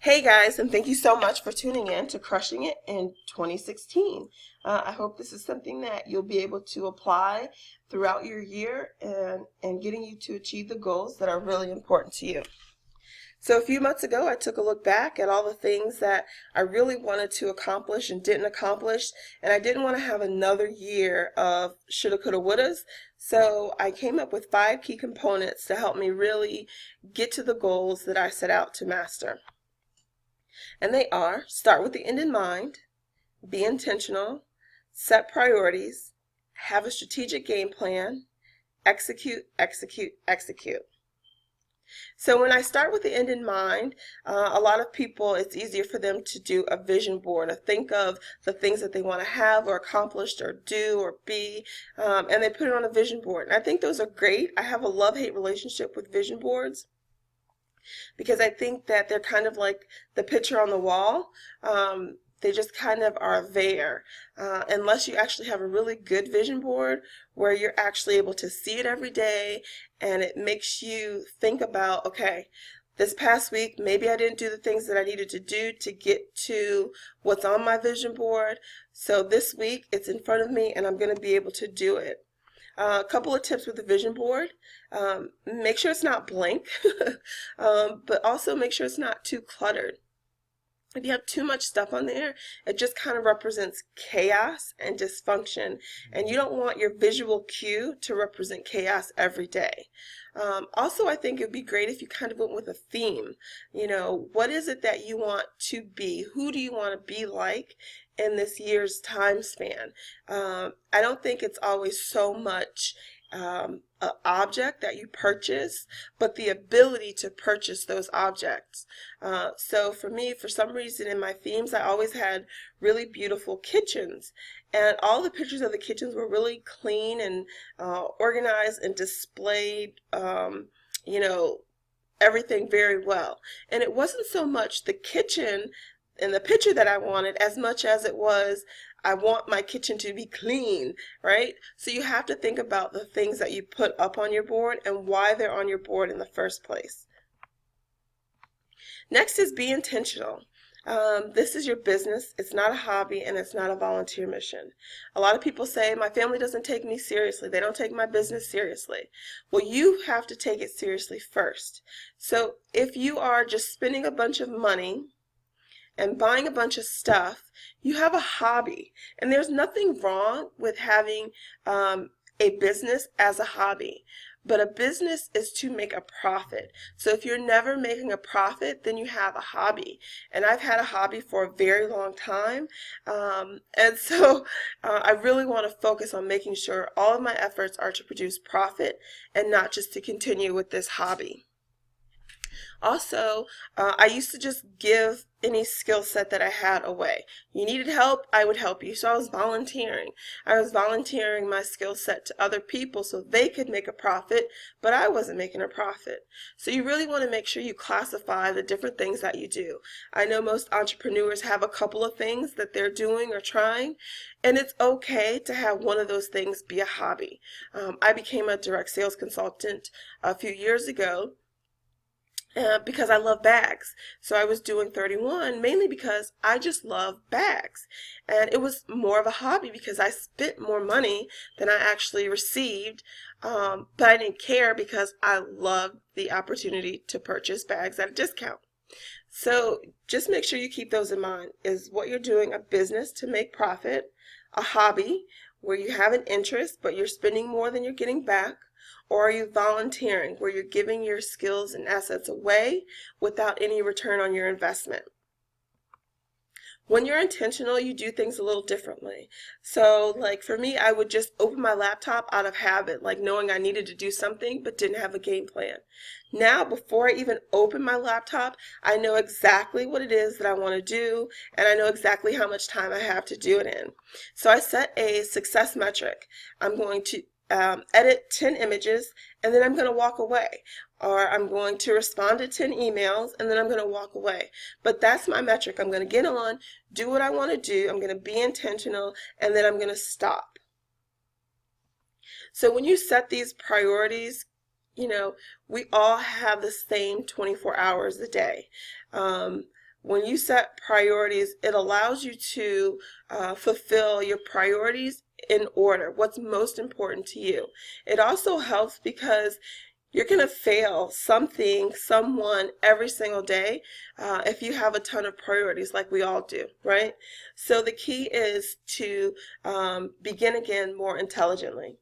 Hey guys, and thank you so much for tuning in to Crushing It in 2016. I hope this is something that you'll be able to apply throughout your year and getting you to achieve the goals that are really important to you. So a few months ago, I took a look back at all the things that I really wanted to accomplish and didn't accomplish, and I didn't want to have another year of shoulda, coulda, wouldas. So I came up with 5 key components to help me really get to the goals that I set out to master. And they are: start with the end in mind, be intentional, set priorities, have a strategic game plan, execute, execute, execute. So when I start with the end in mind, a lot of people, it's easier for them to do a vision board, or think of the things that they want to have or accomplished or do or be, and they put it on a vision board. And I think those are great. I have a love-hate relationship with vision boards, because I think that they're kind of like the picture on the wall. They just kind of are there, unless you actually have a really good vision board where you're actually able to see it every day, and it makes you think about, okay, this past week, maybe I didn't do the things that I needed to do to get to what's on my vision board. So this week, it's in front of me, and I'm going to be able to do it. A couple of tips with the vision board. Make sure it's not blank, but also make sure it's not too cluttered. If you have too much stuff on there, it just kind of represents chaos and dysfunction, and you don't want your visual cue to represent chaos every day. Also, I think it would be great if you kind of went with a theme. You know, what is it that you want to be? Who do you want to be like in this year's time span? I don't think it's always so much an object that you purchase, but the ability to purchase those objects. So for me, for some reason in my themes, I always had really beautiful kitchens, and all the pictures of the kitchens were really clean and organized and displayed, you know, everything very well. And it wasn't so much the kitchen in the picture that I wanted as much as it was, I want my kitchen to be clean, right? So you have to think about the things that you put up on your board and why they're on your board in the first place. Next is be intentional. This is your business. It's not a hobby, and it's not a volunteer mission. A lot of people say, my family doesn't take me seriously. They don't take my business seriously. Well, you have to take it seriously first. So if you are just spending a bunch of money and buying a bunch of stuff, you have a hobby. And there's nothing wrong with having a business as a hobby. But a business is to make a profit. So if you're never making a profit, then you have a hobby. And I've had a hobby for a very long time. And so I really want to focus on making sure all of my efforts are to produce profit and not just to continue with this hobby. Also, I used to just give any skill set that I had away. You needed help, I would help you. So I was volunteering. I was volunteering my skill set to other people so they could make a profit, but I wasn't making a profit. So you really want to make sure you classify the different things that you do. I know most entrepreneurs have a couple of things that they're doing or trying, and it's okay to have one of those things be a hobby. I became a direct sales consultant a few years ago, because I love bags. So I was doing 31 mainly because I just love bags. And it was more of a hobby because I spent more money than I actually received, but I didn't care because I loved the opportunity to purchase bags at a discount. So just make sure you keep those in mind. Is what you're doing a business to make profit, a hobby where you have an interest but you're spending more than you're getting back, or are you volunteering where you're giving your skills and assets away without any return on your investment? When you're intentional, you do things a little differently. So like for me, I would just open my laptop out of habit, like knowing I needed to do something but didn't have a game plan. Now, before I even open my laptop, I know exactly what it is that I want to do, and I know exactly how much time I have to do it in. So I set a success metric. I'm going to edit 10 images, and then I'm going to walk away. Or I'm going to respond to 10 emails, and then I'm going to walk away. But that's my metric. I'm going to get on, do what I want to do, I'm going to be intentional, and then I'm going to stop. So when you set these priorities, you know, we all have the same 24 hours a day. when you set priorities, it allows you to fulfill your priorities in order, what's most important to you. It also helps because you're going to fail something, someone every single day if you have a ton of priorities like we all do, right? So the key is to begin again more intelligently.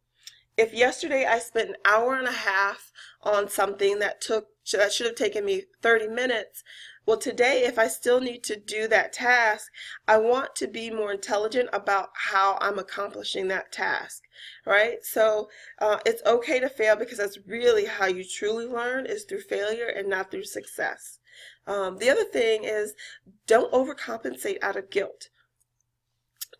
If yesterday I spent an hour and a half on something that should have taken me 30 minutes, well, today, if I still need to do that task, I want to be more intelligent about how I'm accomplishing that task, right? So it's okay to fail, because that's really how you truly learn, is through failure and not through success. The other thing is, don't overcompensate out of guilt.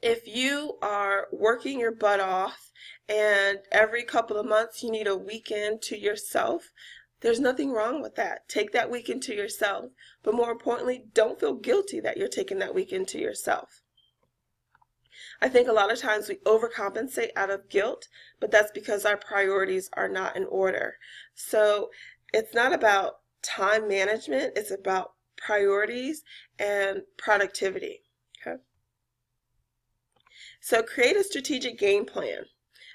If you are working your butt off and every couple of months you need a weekend to yourself, there's nothing wrong with that. Take that weekend to yourself. But more importantly, don't feel guilty that you're taking that weekend to yourself. I think a lot of times we overcompensate out of guilt, but that's because our priorities are not in order. So it's not about time management, it's about priorities and productivity. Okay? So create a strategic game plan.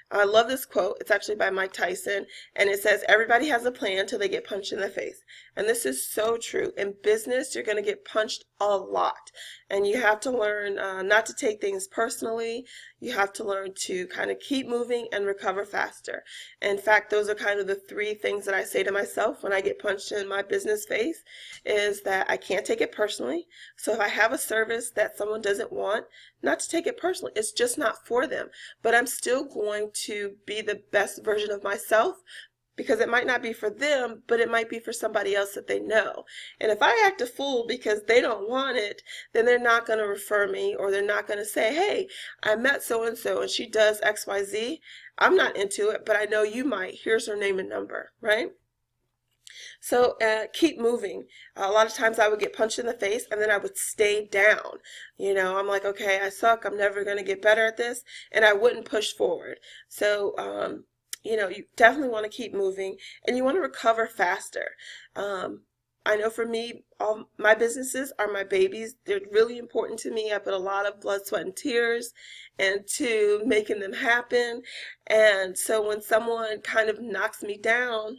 I love this quote. It's actually by Mike Tyson, and it says, everybody has a plan till they get punched in the face. And this is so true. In business, you're going to get punched a lot, and you have to learn not to take things personally. You have to learn to kind of keep moving and recover faster. In fact, those are kind of the three things that I say to myself when I get punched in my business face, is that I can't take it personally. So if I have a service that someone doesn't want, not to take it personally. It's just not for them. But I'm still going to be the best version of myself, because it might not be for them, but it might be for somebody else that they know. And if I act a fool because they don't want it, then they're not going to refer me, or they're not going to say, hey, I met so-and-so and she does XYZ. I'm not into it, but I know you might. Here's her name and number, right? So keep moving. A lot of times I would get punched in the face and then I would stay down. I'm like, okay, I suck. I'm never going to get better at this. And I wouldn't push forward. So, you definitely want to keep moving, and you want to recover faster. I know for me, all my businesses are my babies. They're really important to me. I put a lot of blood, sweat, and tears into making them happen. And so when someone kind of knocks me down,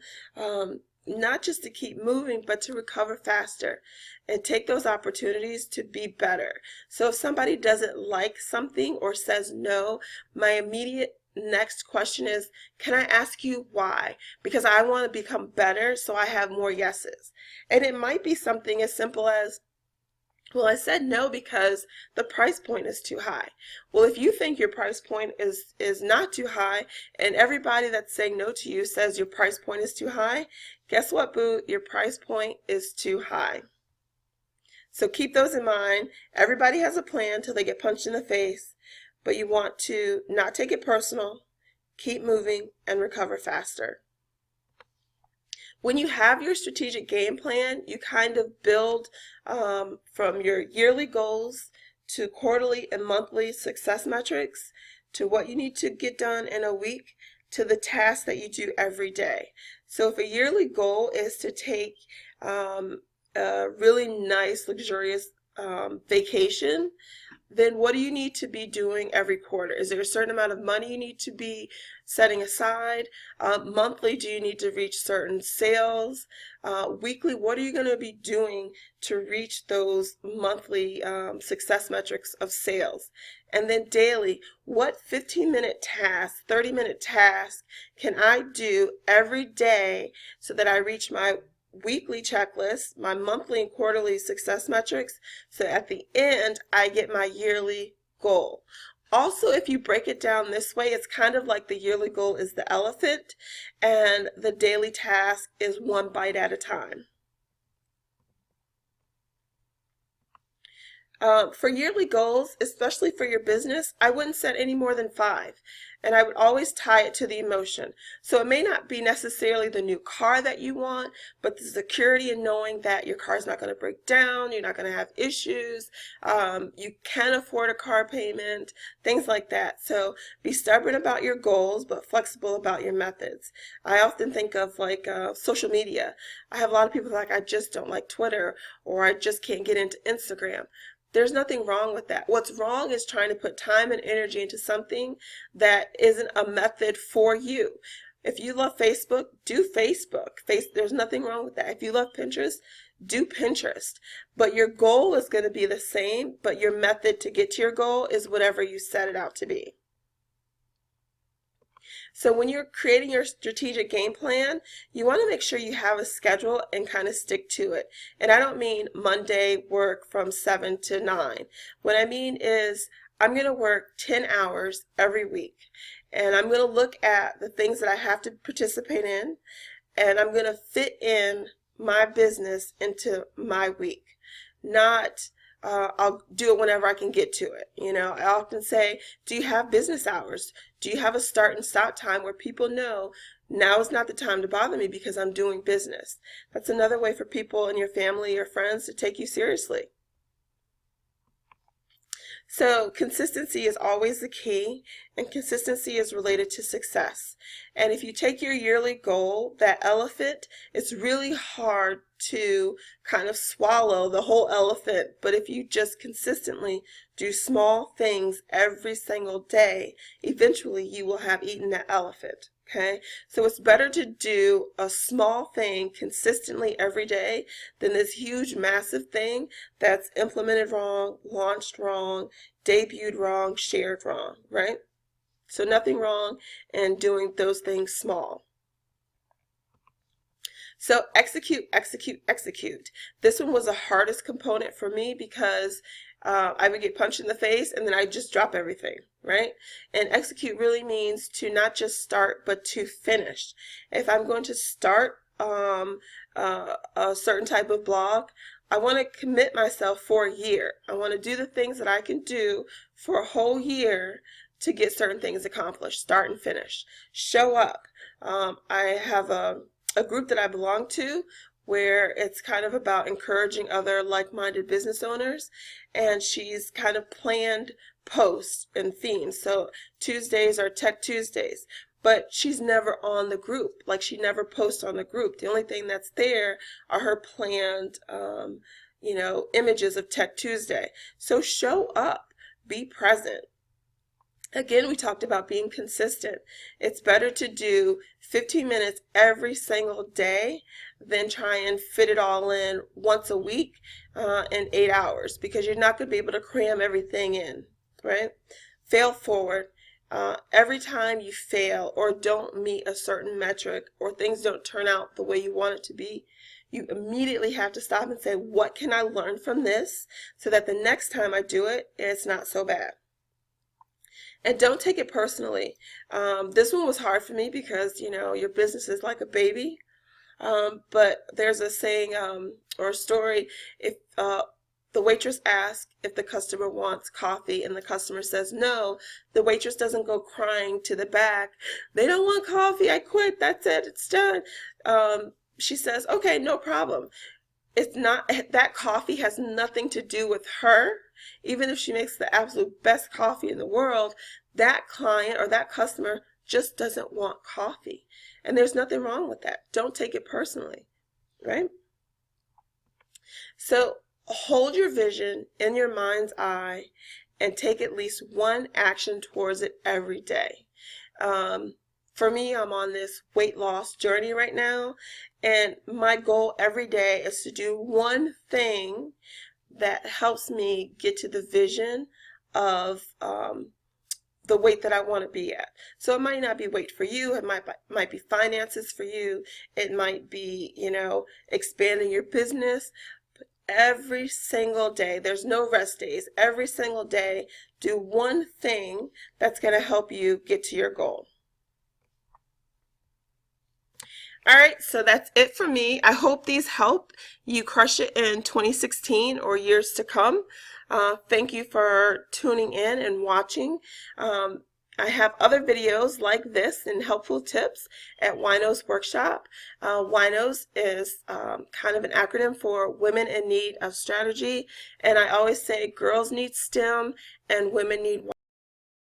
not just to keep moving, but to recover faster and take those opportunities to be better. So if somebody doesn't like something or says no, my immediate next question is, can I ask you why? Because I want to become better, so I have more yeses. And it might be something as simple as, well, I said no because the price point is too high. Well, if you think your price point is not too high, and everybody that's saying no to you says your price point is too high, guess what, boo? Your price point is too high. So keep those in mind. Everybody has a plan till they get punched in the face, but you want to not take it personal, keep moving, and recover faster. When you have your strategic game plan, you kind of build from your yearly goals to quarterly and monthly success metrics, to what you need to get done in a week, to the tasks that you do every day. So if a yearly goal is to take a really nice, luxurious vacation, then what do you need to be doing every quarter? Is there a certain amount of money you need to be setting aside? Monthly, do you need to reach certain sales? Weekly, what are you going to be doing to reach those monthly success metrics of sales? And then daily, what 15-minute task, 30-minute task can I do every day so that I reach my weekly checklist, my monthly and quarterly success metrics, so at the end I get my yearly goal. Also, if you break it down this way, it's kind of like the yearly goal is the elephant and the daily task is one bite at a time. For yearly goals, especially for your business, I wouldn't set any more than 5. And I would always tie it to the emotion. So it may not be necessarily the new car that you want, but the security in knowing that your car is not going to break down, you're not going to have issues, you can afford a car payment, things like that. So be stubborn about your goals, but flexible about your methods. I often think of like social media. I have a lot of people like, I just don't like Twitter, or I just can't get into Instagram. There's nothing wrong with that. What's wrong is trying to put time and energy into something that isn't a method for you. If you love Facebook, do Facebook. There's nothing wrong with that. If you love Pinterest, do Pinterest. But your goal is going to be the same, but your method to get to your goal is whatever you set it out to be. So when you're creating your strategic game plan, you want to make sure you have a schedule and kind of stick to it. And I don't mean Monday work from 7 to 9. What I mean is I'm going to work 10 hours every week. And I'm going to look at the things that I have to participate in. And I'm going to fit in my business into my week. Not I'll do it whenever I can get to it. You know, I often say, do you have business hours? Do you have a start and stop time where people know now is not the time to bother me because I'm doing business? That's another way for people in your family or friends to take you seriously. So consistency is always the key, and consistency is related to success. And if you take your yearly goal, that elephant, it's really hard to kind of swallow the whole elephant. But if you just consistently do small things every single day, eventually you will have eaten that elephant. Okay, so it's better to do a small thing consistently every day than this huge, massive thing that's implemented wrong, launched wrong, debuted wrong, shared wrong, right? So nothing wrong in doing those things small. So execute, execute, execute. This one was the hardest component for me because I would get punched in the face and then I just drop everything, right? And execute really means to not just start, but to finish. If I'm going to start a certain type of blog, I want to commit myself for a year. I want to do the things that I can do for a whole year to get certain things accomplished. Start and finish. Show up. I have a group that I belong to where it's kind of about encouraging other like-minded business owners, and she's kind of planned posts and themes. So Tuesdays are Tech Tuesdays, but she's never on the group. Like, she never posts on the group. The only thing that's there are her planned images of Tech Tuesday. So show up, be present. Again, we talked about being consistent. It's better to do 15 minutes every single day than try and fit it all in once a week in 8 hours, because you're not going to be able to cram everything in, right? Fail forward. Every time you fail or don't meet a certain metric or things don't turn out the way you want it to be, you immediately have to stop and say, what can I learn from this so that the next time I do it, it's not so bad. And don't take it personally. This one was hard for me because, your business is like a baby. But there's a saying or a story, if the waitress asks if the customer wants coffee and the customer says no, the waitress doesn't go crying to the back. They don't want coffee. I quit. That's it. It's done. She says, okay, no problem. It's not, that coffee has nothing to do with her. Even if she makes the absolute best coffee in the world, that client or that customer just doesn't want coffee. And there's nothing wrong with that. Don't take it personally, right? So hold your vision in your mind's eye and take at least one action towards it every day. For me, I'm on this weight loss journey right now, and my goal every day is to do one thing that helps me get to the vision of the weight that I want to be at. So it might not be weight for you. It might be finances for you. It might be, expanding your business. But every single day, there's no rest days. Every single day, do one thing that's going to help you get to your goal. All right, so that's it for me. I hope these help you crush it in 2016 or years to come. Thank you for tuning in and watching. I have other videos like this and helpful tips at Winos Workshop. Winos is kind of an acronym for Women in Need of Strategy, and I always say girls need STEM and women need